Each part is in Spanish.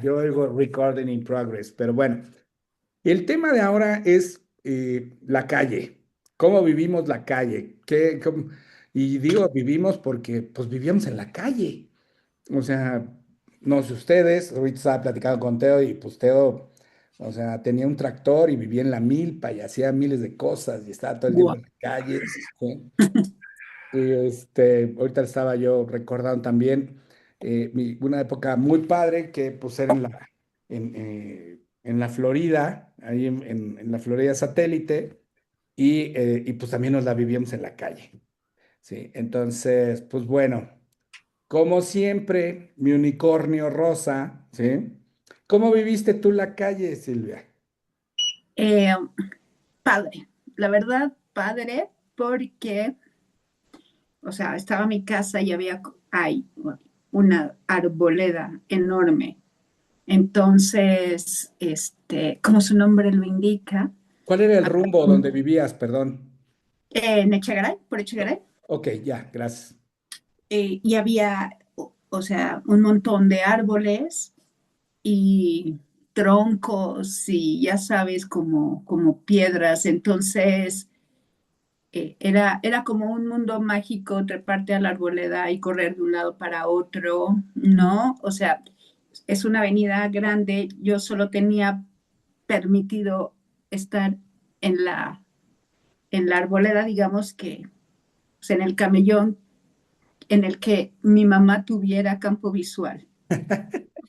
Yo oigo recording in progress, pero bueno, el tema de ahora es la calle. ¿Cómo vivimos la calle? Y digo vivimos porque pues vivíamos en la calle. O sea, no sé ustedes, ahorita estaba platicando con Teo y pues Teo, o sea, tenía un tractor y vivía en la milpa y hacía miles de cosas y estaba todo el tiempo Guau. en la calle. ¿Sí? Y ahorita estaba yo recordando también una época muy padre que pues era en la Florida, ahí en la Florida satélite, y pues también nos la vivíamos en la calle, ¿sí? Entonces, pues bueno, como siempre, mi unicornio rosa, ¿sí? ¿Cómo viviste tú la calle, Silvia? Eh, Padre, la verdad, padre, porque, o sea, estaba mi casa y hay una arboleda enorme. Entonces, como su nombre lo indica, ¿Cuál era el había rumbo donde vivías? Perdón. en Echegaray, por Echegaray, Ok, ya, gracias. y había, o sea, un montón de árboles y troncos y ya sabes, como piedras. Entonces, era como un mundo mágico treparte a la arboleda y correr de un lado para otro, ¿no? O sea, es una avenida grande. Yo solo tenía permitido estar en la arboleda, digamos que pues, en el camellón en el que mi mamá tuviera campo visual.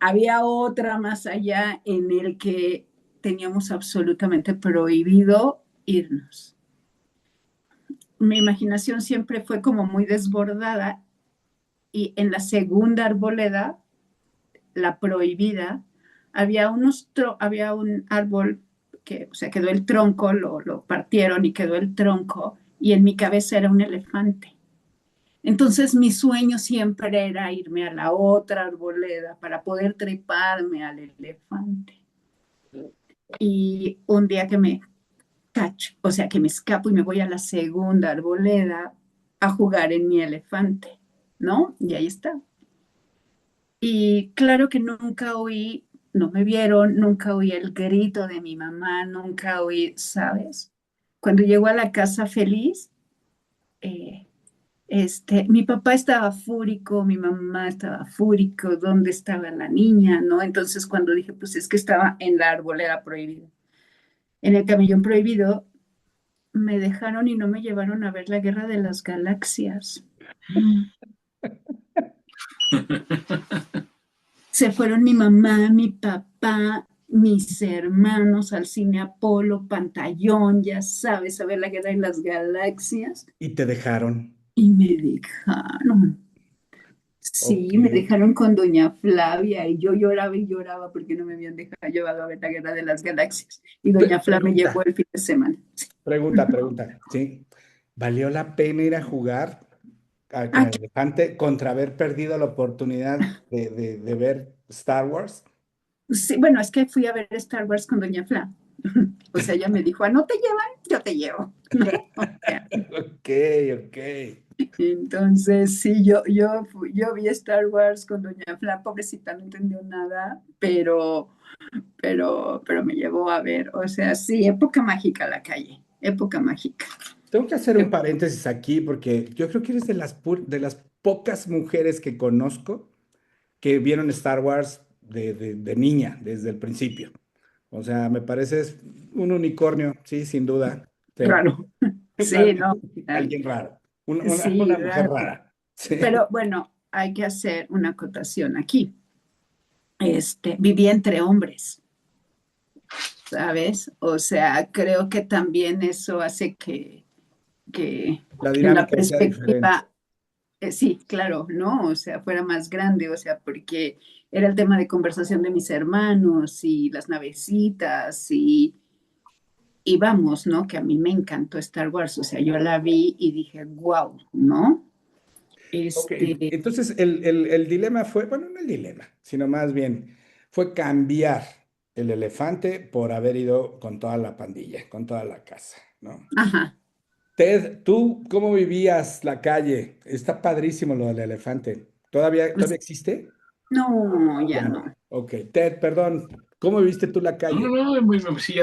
Había otra más allá en el que teníamos absolutamente prohibido irnos. Mi imaginación siempre fue como muy desbordada y en la segunda arboleda, la prohibida, había un árbol que, o sea, quedó el tronco, lo partieron y quedó el tronco y en mi cabeza era un elefante. Entonces mi sueño siempre era irme a la otra arboleda para poder treparme al elefante. Y un día que me cacho, o sea, que me escapo y me voy a la segunda arboleda a jugar en mi elefante, ¿no? Y ahí está. Y claro que nunca oí, no me vieron, nunca oí el grito de mi mamá, nunca oí, ¿sabes? Cuando llego a la casa feliz, eh, mi papá estaba fúrico, mi mamá estaba fúrico, ¿dónde estaba la niña? ¿No? Entonces cuando dije, pues es que estaba en la arboleda prohibida, en el camellón prohibido, me dejaron y no me llevaron a ver la Guerra de las Galaxias. Se fueron mi mamá, mi papá, mis hermanos al cine Apolo, pantallón, ya sabes, a ver la Guerra de las Galaxias. Y te dejaron. Y me dejaron. Ok. Sí, me dejaron con doña Flavia y yo lloraba y lloraba porque no me habían dejado llevado a ver la Guerra de las Galaxias. Y doña Flavia me llevó Pregunta, el fin de semana. Sí. pregunta, ¿sí? ¿Valió la pena ir a jugar con Ah, el elefante contra haber perdido la oportunidad de ver Star Wars? sí, bueno, es que fui a ver Star Wars con doña Flavia. O sea, ella me dijo, no te llevan, yo te llevo, ¿no? O sea, Ok, ok. entonces, sí, yo vi Star Wars con Doña Fla, pobrecita, no entendió nada, pero me llevó a ver, o sea, sí, época mágica la calle, época mágica. Tengo que hacer un paréntesis aquí porque yo creo que eres de las pocas mujeres que conozco que vieron Star Wars de niña, desde el principio. O sea, me pareces un unicornio, sí, sin duda. Sí. Raro. Sí, no, Alguien raro, sí, una mujer raro. rara. Sí. Pero bueno, hay que hacer una acotación aquí. Viví entre hombres, ¿sabes? O sea, creo que también eso hace que La en la dinámica sea diferente. perspectiva. Sí, claro, ¿no? O sea, fuera más grande, o sea, porque era el tema de conversación de mis hermanos y las navecitas y vamos, ¿no? Que a mí me encantó Star Wars, o sea, yo la vi y dije, wow, ¿no? Ok, Este, entonces el dilema fue, bueno, no el dilema, sino más bien fue cambiar el elefante por haber ido con toda la pandilla, con toda la casa, ¿no? ajá. Ted, ¿tú cómo vivías la calle? Está padrísimo lo del elefante. ¿Todavía Pues existe? No, ya Ya no. no. Ok, Ted, perdón. ¿Cómo viste tú la No, calle? no, sí,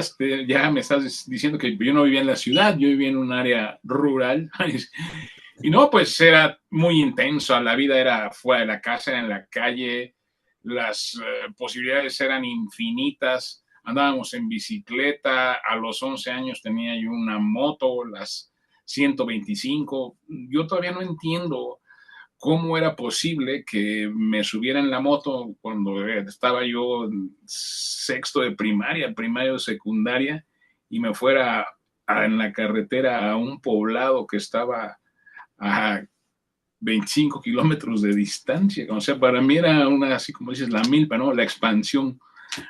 ya me estás diciendo que yo no vivía en la ciudad, yo vivía en un área rural. Y no, pues era muy intenso, la vida era fuera de la casa, era en la calle, las posibilidades eran infinitas, andábamos en bicicleta, a los 11 años tenía yo una moto, las 125. Yo todavía no entiendo cómo era posible que me subiera en la moto cuando estaba yo en sexto de primaria, primaria o secundaria, y me fuera en la carretera a un poblado que estaba a 25 kilómetros de distancia. O sea, para mí era una, así como dices, la milpa, ¿no? La expansión.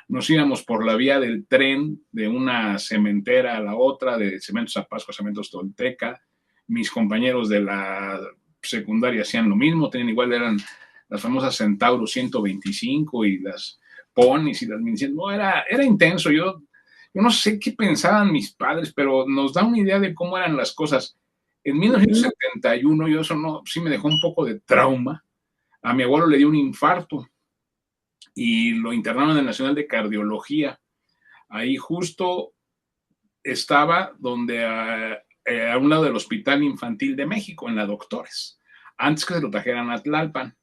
Nos íbamos por la vía del tren de una cementera a la otra, de Cementos Zapasco a Cementos Tolteca. Mis compañeros de la secundaria hacían lo mismo, tenían igual, eran las famosas Centauro 125 y las Ponis y las Minicien. No, era intenso. Yo no sé qué pensaban mis padres, pero nos da una idea de cómo eran las cosas. En Ujú. 1971, yo eso no, sí me dejó un poco de trauma. A mi abuelo le dio un infarto y lo internaron en el Nacional de Cardiología. Ahí justo estaba donde a un lado del Hospital Infantil de México, en la Doctores, antes que se lo trajeran a Tlalpan.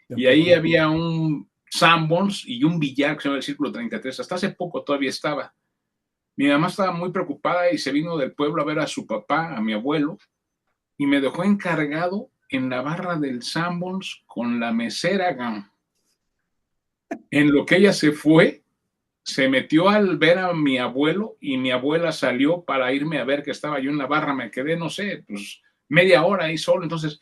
Y Ok. ahí había un Sanborns y un billar que se llama el Círculo 33. Hasta hace poco todavía estaba. Mi mamá estaba muy preocupada y se vino del pueblo a ver a su papá, a mi abuelo, y me dejó encargado en la barra del Sanborns con la mesera. En lo que ella se fue, se metió al ver a mi abuelo y mi abuela salió para irme a ver que estaba yo en la barra. Me quedé, no sé, pues media hora ahí solo. Entonces,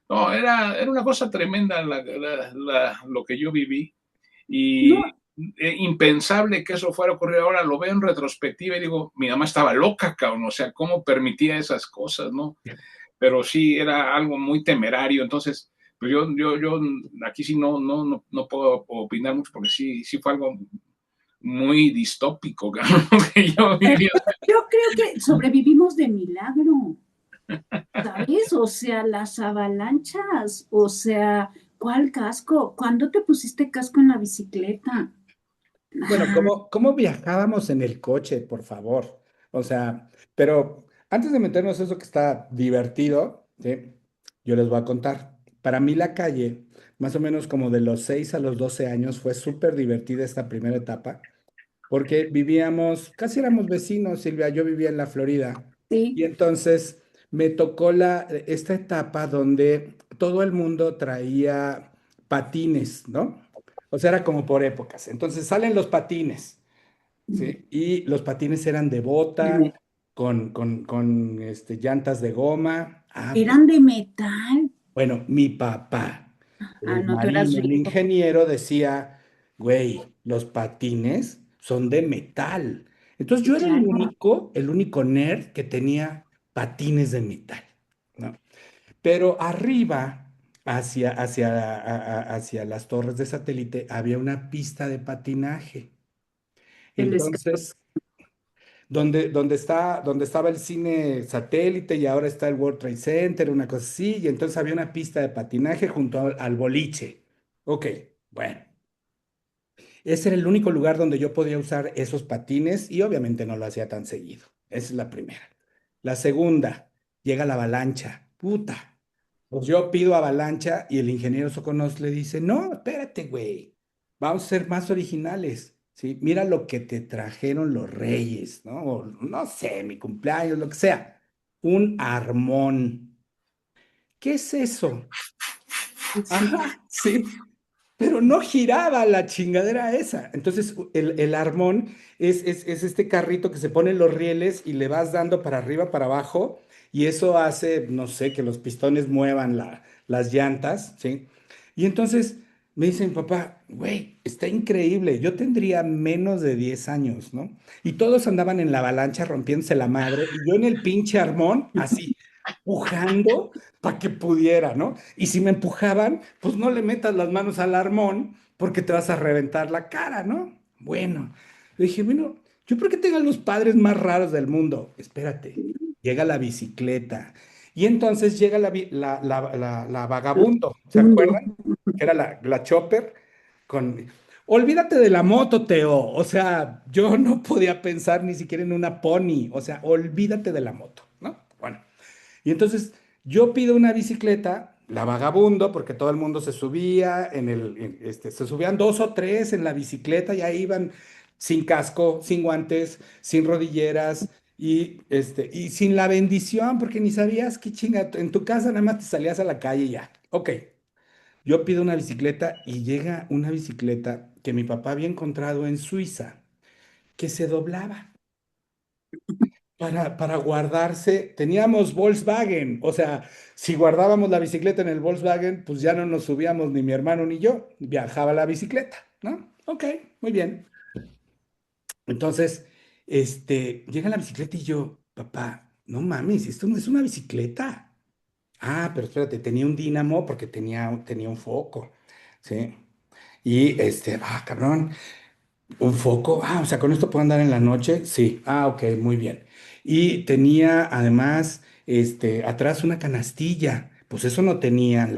no, era una cosa tremenda lo que yo viví y No, impensable que eso fuera a ocurrir. Ahora lo veo en retrospectiva y digo, mi mamá estaba loca, cabrón, o sea, ¿cómo permitía esas cosas, no? Pero sí era algo muy temerario. Entonces, pues yo aquí sí no puedo opinar mucho porque sí fue algo muy distópico que yo pero viví. yo creo que sobrevivimos de milagro, ¿sabes? O sea, las avalanchas, o sea, ¿cuál casco? ¿Cuándo te pusiste casco en la bicicleta? Bueno, Ah, ¿cómo viajábamos en el coche, por favor? O sea, pero antes de meternos a eso que está divertido, ¿sí? Yo les voy a contar. Para mí la calle, más o menos como de los 6 a los 12 años, fue súper divertida esta primera etapa, porque vivíamos, casi éramos vecinos, Silvia, yo vivía en la Florida, y sí. entonces me tocó esta etapa donde todo el mundo traía patines, ¿no? O sea, era como por épocas. Entonces salen los patines, ¿sí? Y los patines eran de bota, con llantas de goma. Ah, pues, Eran de metal. bueno, mi papá, Ah, el no, tú eras marino, el rico. ingeniero, decía, güey, los patines son de metal. Entonces Sí, yo era claro. el único nerd que tenía patines de metal, ¿no? Pero arriba, hacia las torres de satélite, había una pista de patinaje. El escape. Entonces, donde estaba el cine satélite y ahora está el World Trade Center, una cosa así, y entonces había una pista de patinaje junto al boliche. Ok, bueno, ese era el único lugar donde yo podía usar esos patines y obviamente no lo hacía tan seguido. Esa es la primera. La segunda, llega la avalancha. Puta. Pues yo pido avalancha y el ingeniero Soconos le dice, no, espérate, güey, vamos a ser más originales, ¿sí? Mira lo que te trajeron los reyes, ¿no? O, no sé, mi cumpleaños, lo que sea. Un armón. ¿Qué es eso? Sí. Ajá, sí, pero no giraba la chingadera esa. Entonces, el armón es este carrito que se pone en los rieles y le vas dando para arriba, para abajo, y eso hace, no sé, que los pistones muevan las llantas, ¿sí? Y entonces me dice mi papá, güey, está increíble. Yo tendría menos de 10 años, ¿no? Y todos andaban en la avalancha rompiéndose la madre, y yo en el pinche armón, así, pujando para que pudiera, ¿no? Y si me empujaban, pues no le metas las manos al armón porque te vas a reventar la cara, ¿no? Bueno, le dije, bueno, yo creo que tengo los padres más raros del mundo. Espérate, llega la bicicleta. Y entonces llega la vagabundo, ¿se Mundo. acuerdan? Que era la chopper. con... Olvídate de la moto, Teo. O sea, yo no podía pensar ni siquiera en una pony. O sea, olvídate de la moto, ¿no? Bueno, y entonces yo pido una bicicleta, la Vagabundo, porque todo el mundo se subía se subían dos o tres en la bicicleta, ya iban sin casco, sin guantes, sin rodilleras y sin la bendición, porque ni sabías qué chinga, en tu casa nada más te salías a la calle y ya. Ok, yo pido una bicicleta y llega una bicicleta que mi papá había encontrado en Suiza, que se doblaba para guardarse. Teníamos Volkswagen, o sea, si guardábamos la bicicleta en el Volkswagen, pues ya no nos subíamos ni mi hermano ni yo, viajaba la bicicleta, ¿no? Ok, muy bien. Entonces, llega la bicicleta y yo, papá, no mames, esto no es una bicicleta. Ah, pero espérate, tenía un dínamo porque tenía un foco, ¿sí? Y cabrón, un foco. Ah, o sea, con esto puedo andar en la noche. Sí. Ah, ok, muy bien. Y tenía además, atrás una canastilla. Pues eso no tenían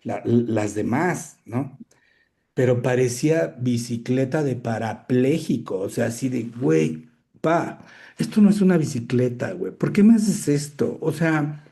las demás, ¿no? Pero parecía bicicleta de parapléjico. O sea, así de, güey, pa, esto no es una bicicleta, güey. ¿Por qué me haces esto? O sea,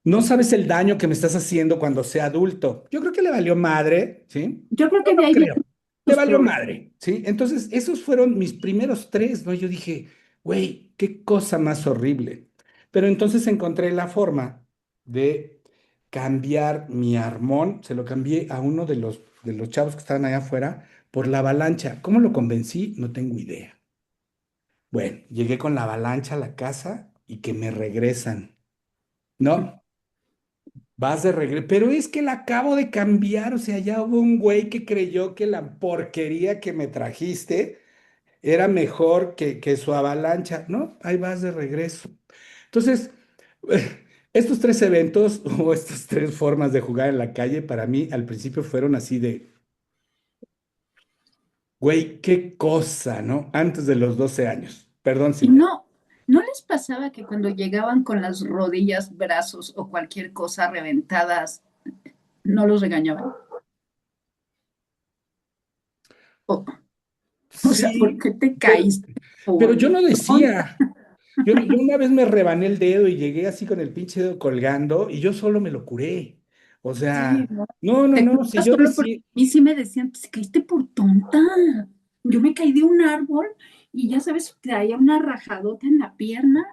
no sabes el daño que me estás haciendo cuando sea adulto. Yo creo que le valió madre, ¿sí? Yo creo Yo que de no ahí creo. vienen Le tus valió problemas. madre, ¿sí? Entonces, esos fueron mis primeros tres, ¿no? Yo dije, güey, qué cosa más horrible. Pero entonces encontré la forma de cambiar mi armón, se lo cambié a uno de los chavos que estaban allá afuera por la avalancha. ¿Cómo lo convencí? No tengo idea. Bueno, llegué con la avalancha a la casa y que me regresan. No, vas de regreso. Pero es que la acabo de cambiar. O sea, ya hubo un güey que creyó que la porquería que me trajiste era mejor que su avalancha. No, ahí vas de regreso. Entonces, estos tres eventos o estas tres formas de jugar en la calle para mí al principio fueron así de, güey, qué cosa, ¿no? Antes de los 12 años. Perdón, Y Silvia. no les pasaba que cuando llegaban con las rodillas, brazos o cualquier cosa reventadas, no los regañaban? O, o sea, ¿por Sí, qué te pero, caíste? pero Por yo no tonta. decía. Yo una vez me rebané el dedo y llegué así con el pinche dedo colgando y yo solo me lo curé. O Sí, sea, ¿no? no, no, Te no, si curas yo solo porque decía, a mí sí me decían, te caíste por tonta. Yo me caí de un árbol y ya sabes, traía una rajadota en la pierna,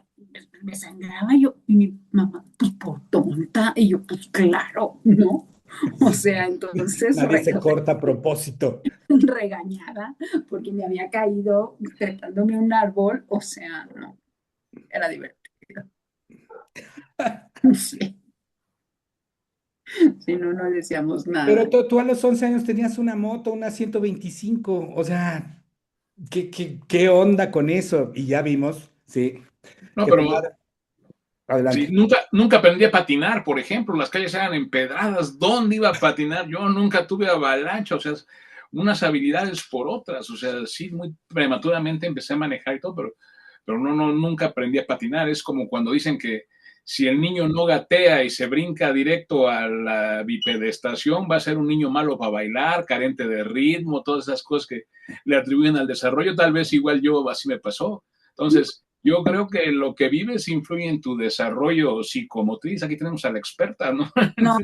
me sangraba yo, y mi mamá, pues por tonta, y yo, pues claro, ¿no? O sea, entonces nadie se corta a propósito. regañada porque me había caído trepándome a un árbol, o sea, no, era divertido. Sí, si no, no decíamos Pero nada. tú a los 11 años tenías una moto, una 125. O sea, ¿qué onda con eso? Y ya vimos, sí, No, que tu pero madre, sí, adelante. nunca aprendí a patinar, por ejemplo, las calles eran empedradas, ¿dónde iba a patinar? Yo nunca tuve avalancha, o sea, unas habilidades por otras, o sea, sí, muy prematuramente empecé a manejar y todo, pero nunca aprendí a patinar. Es como cuando dicen que si el niño no gatea y se brinca directo a la bipedestación, va a ser un niño malo para bailar, carente de ritmo, todas esas cosas que le atribuyen al desarrollo. Tal vez igual yo así me pasó. Entonces, yo creo que lo que vives influye en tu desarrollo psicomotriz. Aquí tenemos a la experta, ¿no? No,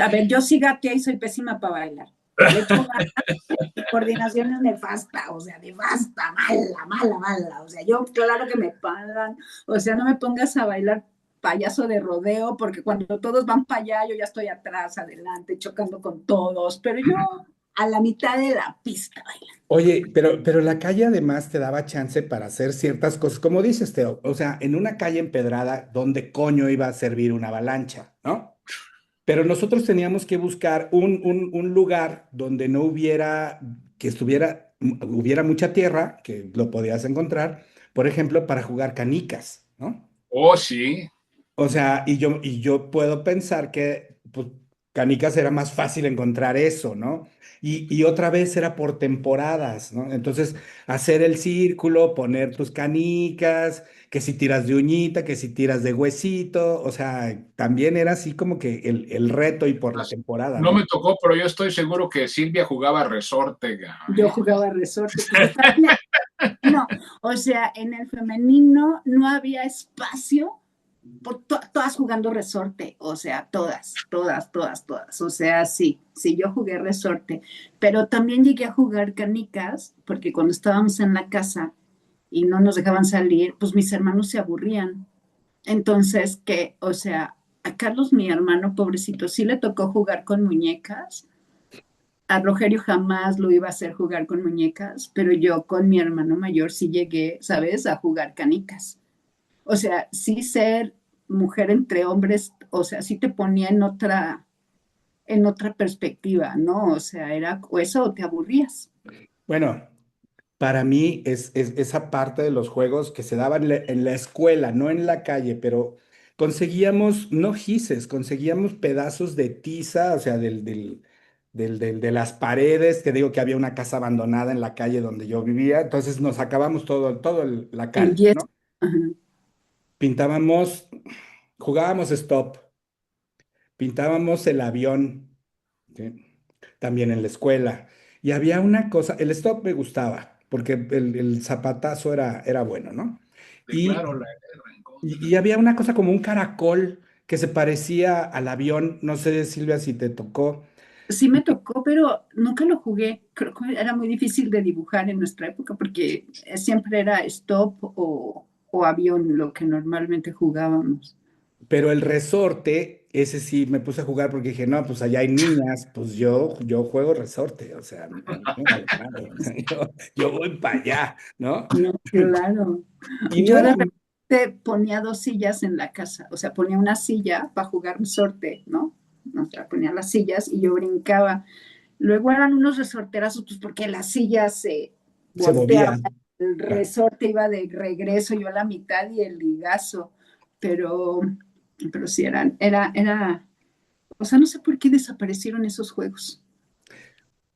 a ver, yo sí gateé y soy pésima para bailar. Le echo ganas, mi coordinación es nefasta, o sea, nefasta, mala, mala, mala. O sea, yo claro que me pagan, o sea, no me pongas a bailar payaso de rodeo, porque cuando todos van para allá, yo ya estoy atrás, adelante, chocando con todos, pero yo a la mitad de la pista bailando. Oye, pero la calle además te daba chance para hacer ciertas cosas, como dices, Teo. O sea, en una calle empedrada, ¿dónde coño iba a servir una avalancha, no? Pero nosotros teníamos que buscar un lugar donde no hubiera, hubiera mucha tierra, que lo podías encontrar, por ejemplo, para jugar canicas, ¿no? Oh, sí. O sea, y yo puedo pensar que, pues, canicas era más fácil encontrar eso, ¿no? Y otra vez era por temporadas, ¿no? Entonces, hacer el círculo, poner tus canicas, que si tiras de uñita, que si tiras de huesito, o sea, también era así como que el reto y por la Pues, temporada, no ¿no? me tocó, pero yo estoy seguro que Silvia jugaba resorte. Yo jugaba resorte, pues estaba no, o sea, en el femenino no había espacio por todas jugando resorte, o sea, todas, o sea, sí, yo jugué resorte, pero también llegué a jugar canicas, porque cuando estábamos en la casa y no nos dejaban salir, pues mis hermanos se aburrían. Entonces, que, o sea, a Carlos, mi hermano, pobrecito, sí le tocó jugar con muñecas. A Rogelio jamás lo iba a hacer jugar con muñecas, pero yo con mi hermano mayor sí llegué, ¿sabes?, a jugar canicas. O sea, sí ser mujer entre hombres, o sea, sí te ponía en otra perspectiva, ¿no? O sea, era o eso o te aburrías. Bueno, para mí es esa parte de los juegos que se daban en la escuela, no en la calle, pero conseguíamos, no gises, conseguíamos pedazos de tiza, o sea, de las paredes. Te digo que había una casa abandonada en la calle donde yo vivía, entonces nos acabamos la El cancha, yes. ¿no? Ajá. Pintábamos, jugábamos stop, pintábamos el avión, ¿sí? También en la escuela. Y había una cosa, el stop me gustaba, porque el zapatazo era bueno, ¿no? Y, Declaro la guerra en contra. y había una cosa como un caracol que se parecía al avión, no sé, Silvia, si te tocó. Sí me tocó, pero nunca lo jugué. Creo que era muy difícil de dibujar en nuestra época porque siempre era stop o avión lo que normalmente jugábamos. Pero el resorte, ese sí me puse a jugar porque dije, no, pues allá hay niñas, pues yo juego resorte, o sea, me vale madre, yo voy para allá, ¿no? No, claro. Y no Yo era, de repente ponía dos sillas en la casa, o sea, ponía una silla para jugar resorte, ¿no? O sea, ponía las sillas y yo brincaba. Luego eran unos resorterazos, pues porque las sillas se se volteaban, movía. el resorte iba de regreso, yo a la mitad y el ligazo, pero, pero sí o sea, no sé por qué desaparecieron esos juegos.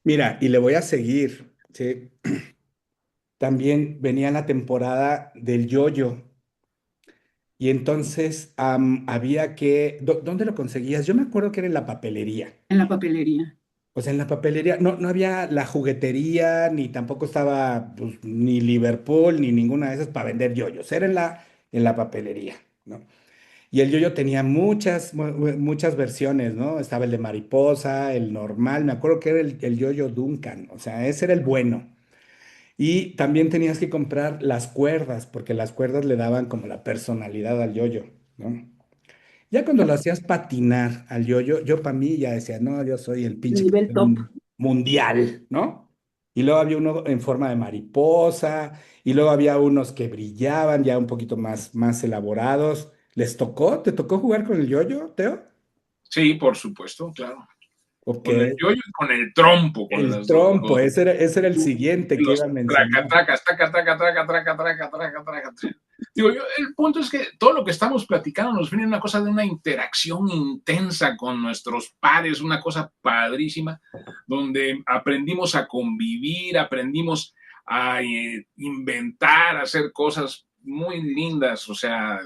Mira, y le voy a seguir, ¿sí? También venía la temporada del yoyo. Y entonces había que, ¿dónde lo conseguías? Yo me acuerdo que era en la papelería. En la papelería. O sea, en la papelería no había la juguetería, ni tampoco estaba pues, ni Liverpool, ni ninguna de esas para vender yoyos. Era en la papelería, ¿no? Y el yoyo tenía muchas versiones, ¿no? Estaba el de mariposa, el normal. Me acuerdo que era el yoyo Duncan. O sea, ese era el bueno. Y también tenías que comprar las cuerdas, porque las cuerdas le daban como la personalidad al yoyo, ¿no? Ya cuando lo hacías patinar al yoyo, yo para mí ya decía, no, yo soy el pinche Nivel top. campeón mundial, ¿no? Y luego había uno en forma de mariposa, y luego había unos que brillaban, ya un poquito más elaborados. ¿Les tocó? ¿Te tocó jugar con el yoyo, Teo? Sí, por supuesto, claro. Ok. Con el yoyo y con el trompo, con El las dos. trompo, ese era el siguiente que iba Los a mencionar. tracatracas, traca, traca, traca, traca, traca, traca, traca. Digo yo, el punto es que todo lo que estamos platicando nos viene una cosa de una interacción intensa con nuestros pares, una cosa padrísima, donde aprendimos a convivir, aprendimos a inventar, a hacer cosas muy lindas, o sea,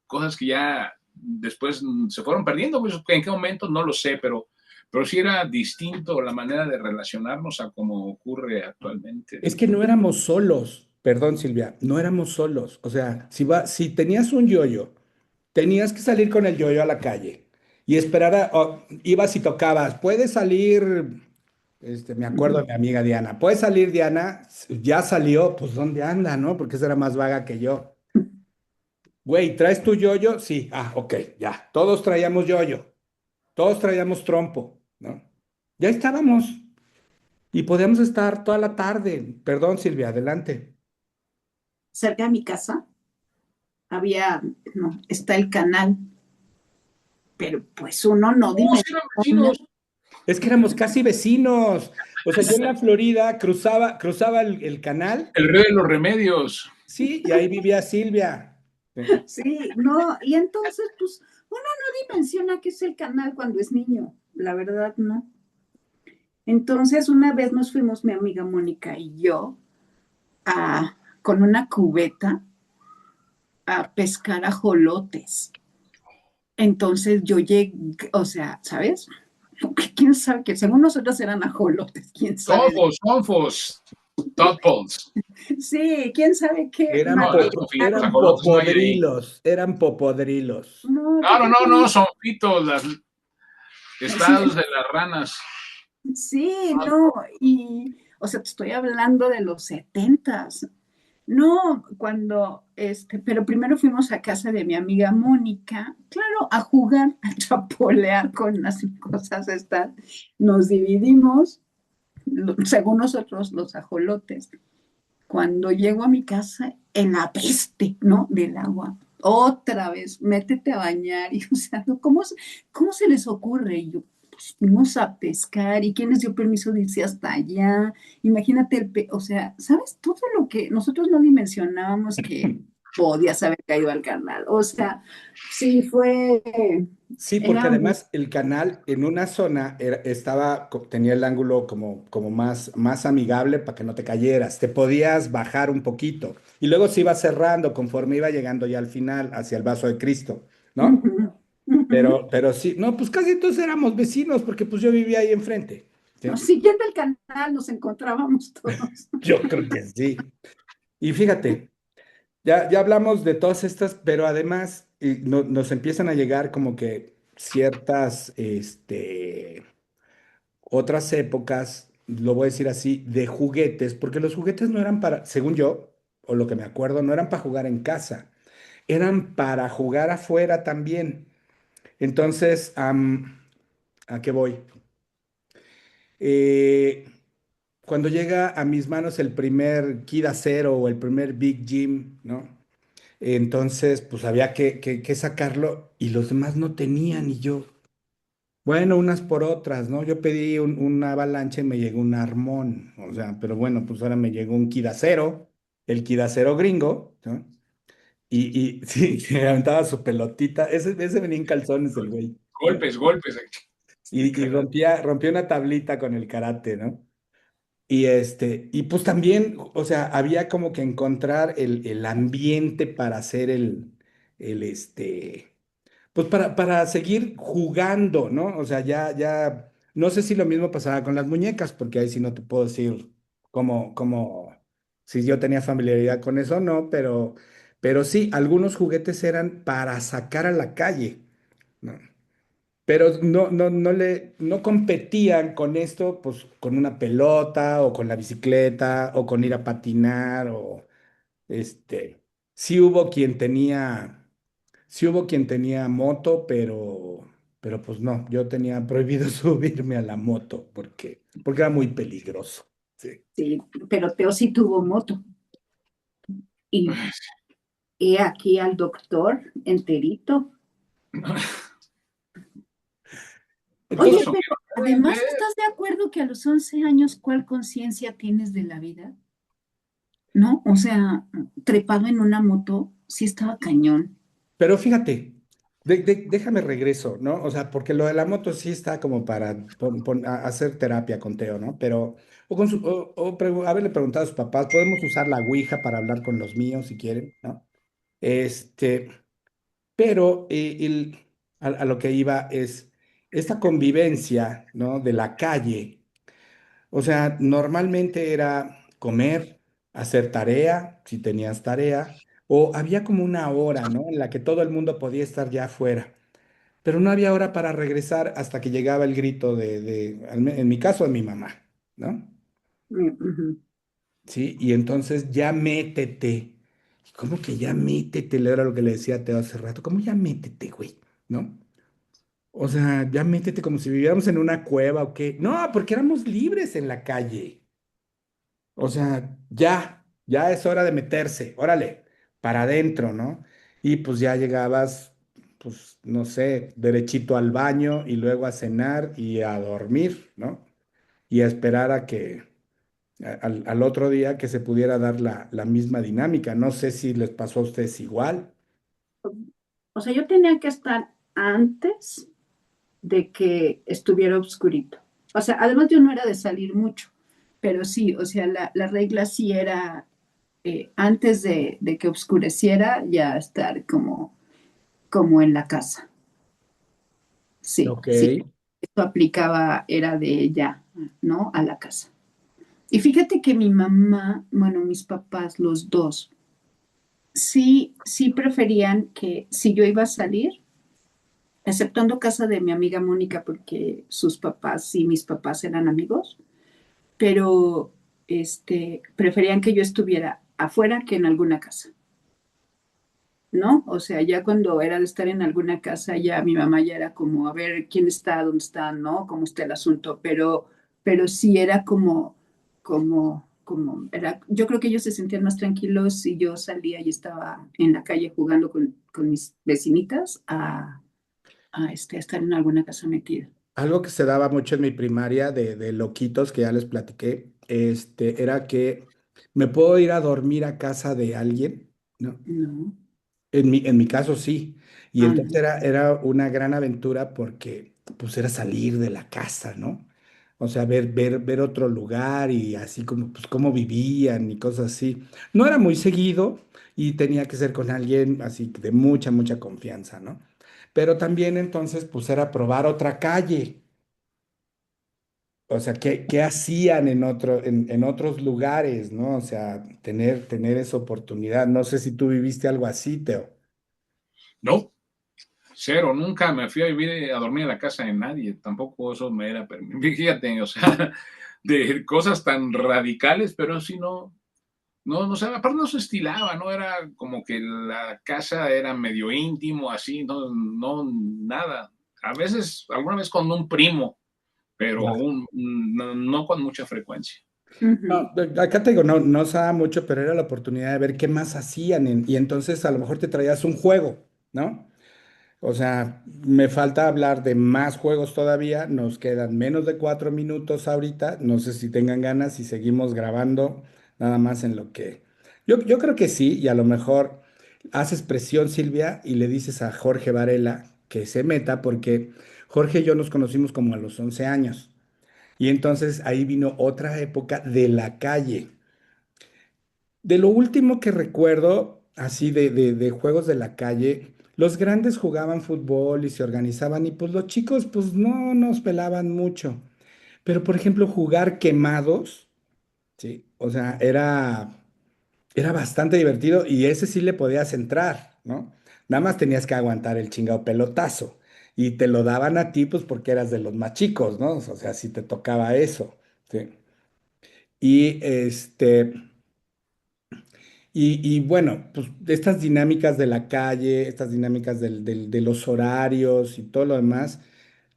cosas que ya después se fueron perdiendo, pues en qué momento no lo sé, pero sí era distinto la manera de relacionarnos a como ocurre actualmente, Es ¿no? que no éramos solos, perdón Silvia, no éramos solos. O sea, si tenías un yoyo, tenías que salir con el yoyo a la calle y esperar ibas y tocabas, puedes salir, me acuerdo de mi amiga Diana, puede salir Diana, ya salió, pues ¿dónde anda, no? Porque esa era más vaga que yo. Güey, ¿traes tu yoyo? Sí, ok, ya, todos traíamos yoyo, todos traíamos trompo, ¿no? Ya estábamos y podíamos estar toda la tarde. Perdón Silvia, adelante. Cerca de mi casa no, está el canal, pero pues uno no Oh, sí eran dimensiona. vecinos. Es que éramos casi vecinos. O sea, yo en la Florida cruzaba el canal, El rey de los remedios. sí, y ahí vivía Silvia. Sí. Sí, no, y entonces pues uno no dimensiona qué es el canal cuando es niño. la verdad no. Entonces, una vez nos fuimos mi amiga Mónica y yo con una cubeta a pescar ajolotes. Entonces yo llegué, o sea, ¿sabes? ¿Quién sabe que según nosotros eran ajolotes? ¿Quién sabe? Sonfos, tadpoles. Sí, ¿quién sabe qué Eran, No, no po- son fitos, eran ajolotes no hay ahí. popodrilos, eran popodrilos. No, ¿qué Claro, tal no, que no, no? son fitos, las Sí, estados de las ranas. sí, no, y, o sea, te estoy hablando de los setentas. No, pero primero fuimos a casa de mi amiga Mónica, claro, a jugar, a chapolear con las cosas estas. Nos dividimos, según nosotros, los ajolotes. Cuando llego a mi casa, en la peste, ¿no? Del agua. Otra vez, métete a bañar. Y, o sea, ¿no? ¿Cómo se les ocurre? Y yo, pues fuimos a pescar. ¿Y quién les dio permiso de irse hasta allá? Imagínate o sea, ¿sabes? Todo lo que nosotros no dimensionábamos que podías haber caído al canal. O sea, sí fue, Sí, porque era muy, además el canal en una zona tenía el ángulo como más amigable para que no te cayeras. Te podías bajar un poquito y luego se iba cerrando conforme iba llegando ya al final hacia el vaso de Cristo, ¿no? ujú, ujú. Pero sí, no, pues casi todos éramos vecinos porque pues yo vivía ahí enfrente. No, ¿Sí? siguiendo el canal nos encontrábamos todos. Yo creo que sí. Y fíjate, ya hablamos de todas estas, pero además nos empiezan a llegar como que ciertas, otras épocas, lo voy a decir así, de juguetes, porque los juguetes no eran para, según yo, o lo que me acuerdo, no eran para jugar en casa, eran para jugar afuera también. Entonces, ¿a qué voy? Eh, Cuando llega a mis manos el primer Kid Acero o el primer Big Jim, ¿no? Entonces, pues había que sacarlo y los demás no tenían y yo, bueno, unas por otras, ¿no? Yo pedí una avalancha y me llegó un armón, o sea, pero bueno, pues ahora me llegó un Kidacero, el Kidacero gringo, ¿no? Y sí, se aventaba su pelotita, ese venía en calzones el güey, ¿no? Golpes, golpes. Y rompía una tablita con el karate, ¿no? Y pues también, o sea, había como que encontrar el ambiente para hacer el pues para seguir jugando, ¿no? O sea, no sé si lo mismo pasaba con las muñecas, porque ahí sí no te puedo decir si yo tenía familiaridad con eso o no, pero sí, algunos juguetes eran para sacar a la calle, ¿no? Pero no competían con esto, pues con una pelota o con la bicicleta o con ir a patinar o este, sí hubo quien tenía. Sí hubo quien tenía moto, pero pues no, yo tenía prohibido subirme a la moto porque era muy peligroso. Sí. Sí, pero Teo sí tuvo moto. Y he aquí al doctor enterito. Todos Oye, Entonces, son pero bien. además, ¿estás de acuerdo que a los 11 años cuál conciencia tienes de la vida? ¿No? O sea, trepado en una moto, sí estaba cañón. pero fíjate, déjame regreso, ¿no? O sea, porque lo de la moto sí está como para hacer terapia con Teo, ¿no? Pero, haberle preguntado a sus papás, podemos usar la Ouija para hablar con los míos si quieren, ¿no? Este, Pero a lo que iba es esta convivencia, ¿no? De la calle. O sea, normalmente era comer, hacer tarea, si tenías tarea, o había como una hora, ¿no? En la que todo el mundo podía estar ya afuera. Pero no había hora para regresar hasta que llegaba el grito en mi caso, de mi mamá, ¿no? Ujú. Sí, y entonces ya métete. ¿Cómo que ya métete? Era lo que le decía a Teo hace rato. ¿Cómo ya métete, güey? ¿No? O sea, ya métete como si viviéramos en una cueva o qué. No, porque éramos libres en la calle. O sea, ya es hora de meterse. Órale, para adentro, ¿no? Y pues ya llegabas, pues no sé, derechito al baño y luego a cenar y a dormir, ¿no? Y a esperar al otro día que se pudiera dar la misma dinámica. No sé si les pasó a ustedes igual. O sea, yo tenía que estar antes de que estuviera oscurito. O sea, además yo no era de salir mucho, pero sí, o sea, la regla sí era antes de que oscureciera ya estar como en la casa. Sí, Ok. sí, esto aplicaba, era de ella, ¿no? A la casa. Y fíjate que mi mamá, bueno, mis papás, los dos, sí preferían que si yo iba a salir, exceptuando casa de mi amiga Mónica, porque sus papás y mis papás eran amigos, pero preferían que yo estuviera afuera que en alguna casa, ¿no? O sea, ya cuando era de estar en alguna casa, ya mi mamá ya era como, a ver quién está, dónde está, ¿no? Cómo está el asunto, pero sí era era, yo creo que ellos se sentían más tranquilos si yo salía y estaba en la calle jugando con mis vecinitas a estar en alguna casa metida. Algo que se daba mucho en mi primaria de loquitos, que ya les platiqué, era que me puedo ir a dormir a casa de alguien, ¿no? No, En mi caso sí. Y ah, entonces no. era una gran aventura porque pues era salir de la casa, ¿no? O sea, ver otro lugar y así como pues cómo vivían y cosas así. No era muy seguido y tenía que ser con alguien así de mucha, mucha confianza, ¿no? Pero también entonces pues era probar otra calle. O sea, ¿qué hacían en otros lugares, ¿no? O sea, tener esa oportunidad. No sé si tú viviste algo así, Teo. No, cero, nunca me fui a vivir a dormir en la casa de nadie, tampoco eso me era permitido. Fíjate, o sea, de cosas tan radicales, pero sí no sé, aparte no se estilaba, no era como que la casa era medio íntimo, así, nada. A veces, alguna vez con un primo, pero no con mucha frecuencia. Ujú. No, acá te digo, no se da mucho, pero era la oportunidad de ver qué más hacían y entonces a lo mejor te traías un juego, ¿no? O sea, me falta hablar de más juegos todavía, nos quedan menos de 4 minutos ahorita, no sé si tengan ganas y seguimos grabando nada más en lo que... Yo creo que sí, y a lo mejor haces presión, Silvia, y le dices a Jorge Varela que se meta, porque Jorge y yo nos conocimos como a los 11 años. Y entonces ahí vino otra época de la calle. De lo último que recuerdo, así de juegos de la calle, los grandes jugaban fútbol y se organizaban y pues los chicos pues no nos pelaban mucho. Pero por ejemplo, jugar quemados, sí, o sea, era bastante divertido y ese sí le podías entrar, ¿no? Nada más tenías que aguantar el chingado pelotazo y te lo daban a ti pues porque eras de los más chicos, ¿no? O sea, si te tocaba eso, sí. Y y bueno, pues estas dinámicas de la calle, estas dinámicas de los horarios y todo lo demás,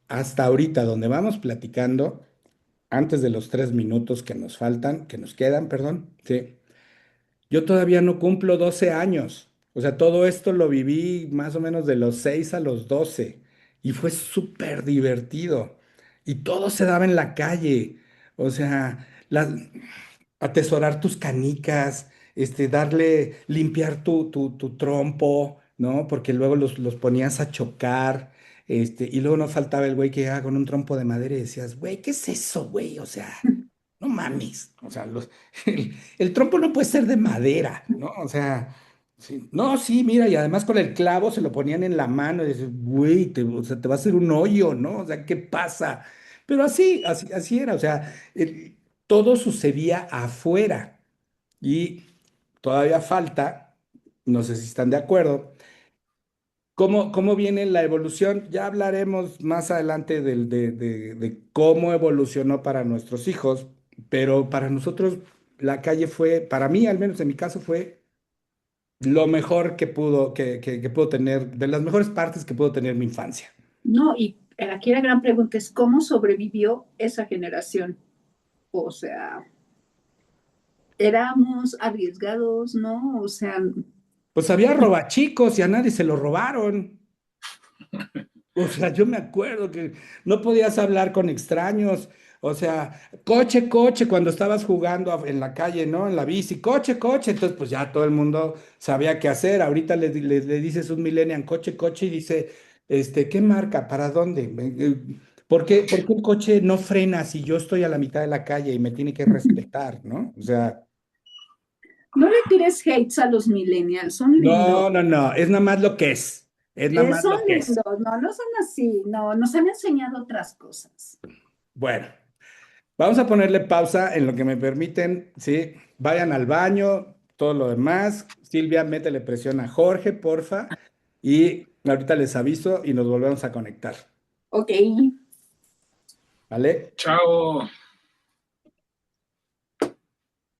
hasta ahorita donde vamos platicando, antes de los 3 minutos que nos faltan, que nos quedan, perdón, sí, yo todavía no cumplo 12 años. O sea, todo esto lo viví más o menos de los 6 a los 12 y fue súper divertido. Y todo se daba en la calle. O sea, atesorar tus canicas, limpiar tu trompo, ¿no? Porque luego los ponías a chocar, y luego no faltaba el güey que llegaba con un trompo de madera y decías, güey, ¿qué es eso, güey? O sea, no mames, o sea, el trompo no puede ser de madera, ¿no? O sea, sí. No, sí, mira, y además con el clavo se lo ponían en la mano y dices, güey, o sea, te va a hacer un hoyo, ¿no? O sea, ¿qué pasa? Pero así era, o sea, todo sucedía afuera y todavía falta, no sé si están de acuerdo, ¿cómo viene la evolución? Ya hablaremos más adelante de cómo evolucionó para nuestros hijos, pero para nosotros la calle fue, para mí al menos en mi caso fue lo mejor que pudo tener, de las mejores partes que pudo tener mi infancia. No, y aquí la gran pregunta es cómo sobrevivió esa generación. O sea, éramos arriesgados, ¿no? O sea, Pues había robachicos y a nadie se lo robaron. O sea, yo me acuerdo que no podías hablar con extraños. O sea, coche, coche, cuando estabas jugando en la calle, ¿no? En la bici, coche, coche. Entonces, pues ya todo el mundo sabía qué hacer. Ahorita le dices un millennial, coche, coche, y dice, ¿Qué marca? ¿Para dónde? ¿Por qué el coche no frena si yo estoy a la mitad de la calle y me tiene que respetar, ¿no? O sea, No le tires hates a los millennials, son lindos. no, no, no, es nada más lo que es. Es nada más Son lo que es. lindos, no, no son así, no, nos han enseñado otras cosas. Bueno, vamos a ponerle pausa en lo que me permiten, ¿sí? Vayan al baño, todo lo demás. Silvia, métele presión a Jorge, porfa. Y ahorita les aviso y nos volvemos a conectar. Ok. ¿Vale? Chao.